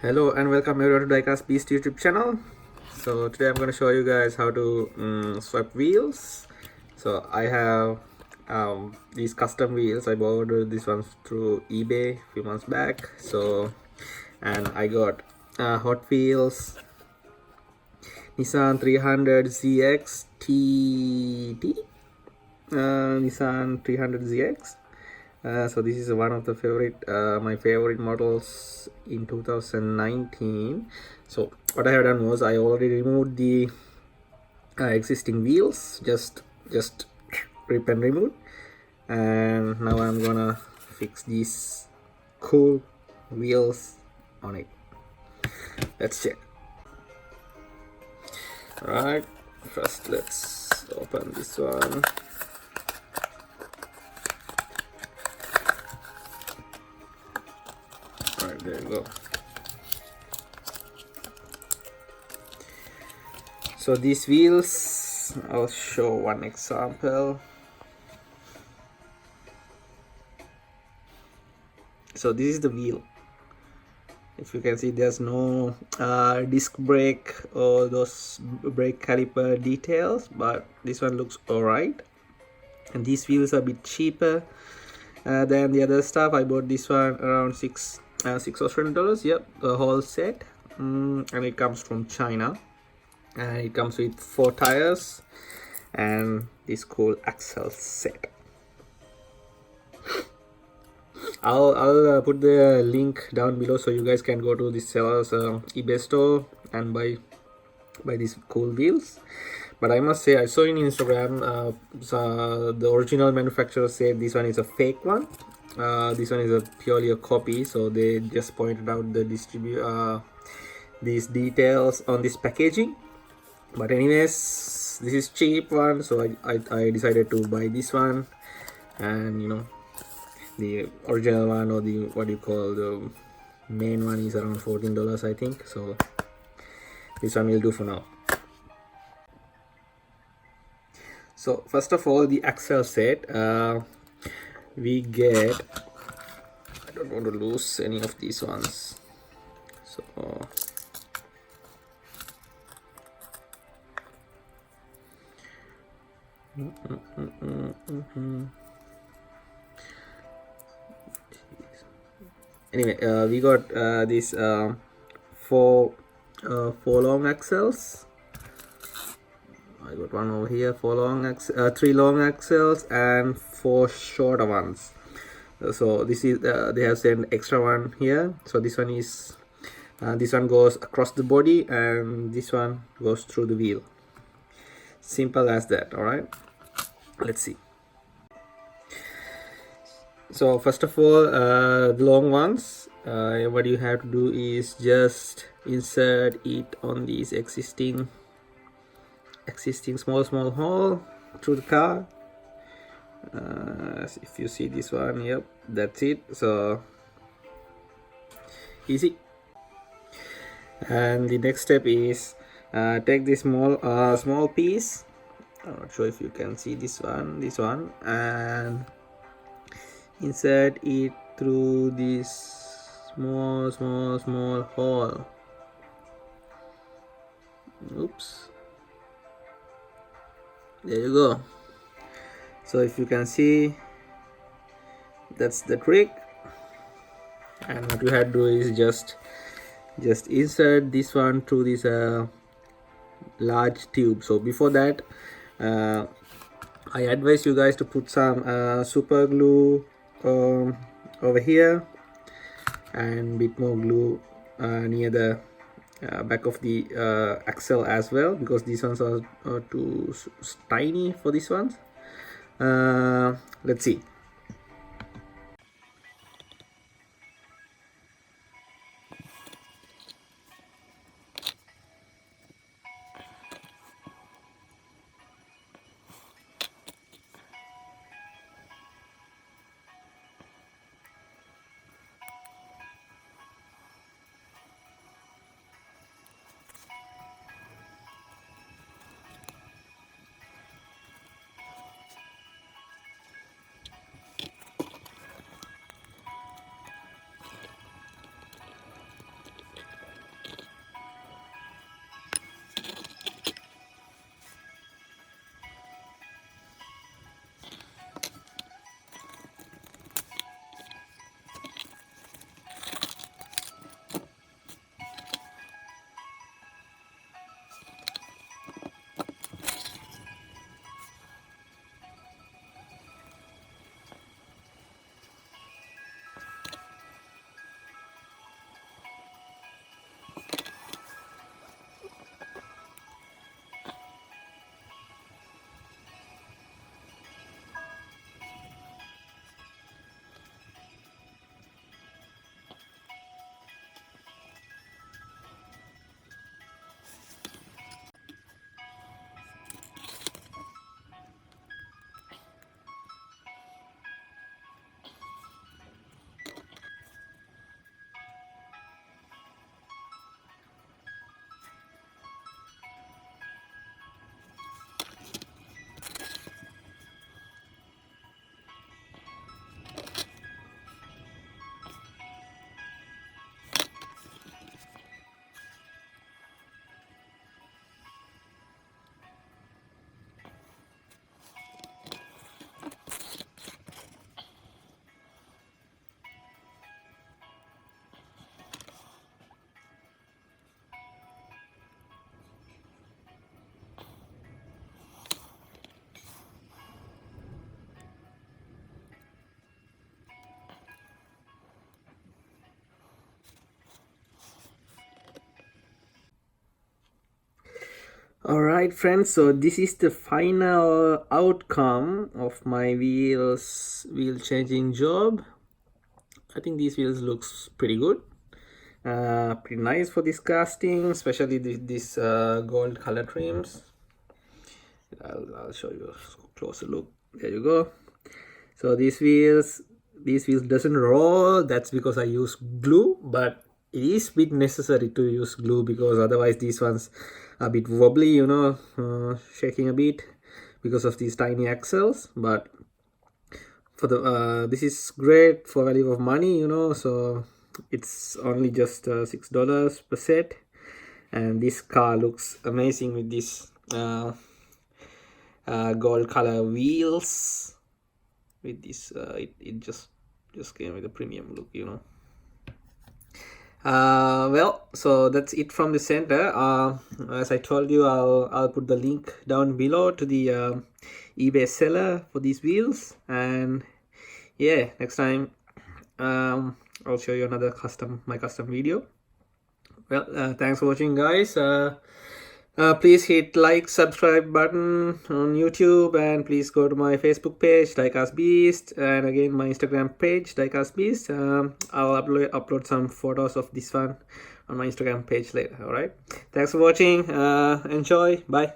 Hello and welcome everyone to Diecast Beast YouTube channel. So today I'm going to show you guys how to swap wheels. So I have these custom wheels. I bought these ones through eBay a few months back. And I got Hot Wheels Nissan 300 ZX TT, Nissan 300 ZX. So this is one of the my favorite models in 2019. So what I have done was I already removed the existing wheels, just rip and remove, and now I'm gonna fix these cool wheels on it. Let's check. Alright, first let's open this one. Alright, there you go. So these wheels, I'll show one example. So this is the wheel. If you can see, there's no disc brake or those brake caliper details, but this one looks alright. And these wheels are a bit cheaper than the other stuff. I bought this one around six Australian dollars. Yep, the whole set, and it comes from China. And it comes with 4 tires and this cool axle set. I'll put the link down below so you guys can go to the seller's eBay store and buy these cool wheels. But I must say, I saw in Instagram so the original manufacturer said this one is a fake one. This one is purely a copy, so they just pointed out the these details on this packaging. But anyways, this is cheap one, so I decided to buy this one. And you know, the original one, or the what you call the main one, is around $14, I think. So this one will do for now. So first of all, the axle set, we get, I don't want to lose any of these ones, so anyway, we got these four long axles. I got one over here, 3 long axles and 4 shorter ones. So this is they have sent extra one here. So this one is this one goes across the body and this one goes through the wheel. Simple as that. All right, let's see. So first of all, the long ones, what you have to do is just insert it on these existing small hole through the car. If you see this one, yep, that's it. So easy. And the next step is take this small piece. I'm not sure if you can see this one, and insert it through this small hole. Oops, there you go. So if you can see, that's the trick. And what you have to do is just insert this one through this large tube. So before that, I advise you guys to put some super glue over here and bit more glue near the back of the axle as well, because these ones are too tiny for these ones. Let's see. Alright friends, so this is the final outcome of my wheel changing job. I think these wheels looks pretty good, pretty nice for this casting, especially this gold color trims. I'll show you a closer look. There you go. So these wheels doesn't roll. That's because I use glue, but it is a bit necessary to use glue because otherwise these ones are a bit wobbly, you know, shaking a bit because of these tiny axles. But for the this is great for value of money, you know, so it's only just $6 per set, and this car looks amazing with this gold color wheels. With this it just came with a premium look, you know. Well, so that's it from the center. As I told you, I'll put the link down below to the eBay seller for these wheels, and yeah, next time I'll show you another my custom video. Well, thanks for watching, guys. Please hit like, subscribe button on YouTube, and please go to my Facebook page, Diecast Beast, and again my Instagram page, Diecast Beast. I'll upload some photos of this one on my Instagram page later. Alright, thanks for watching. Enjoy. Bye.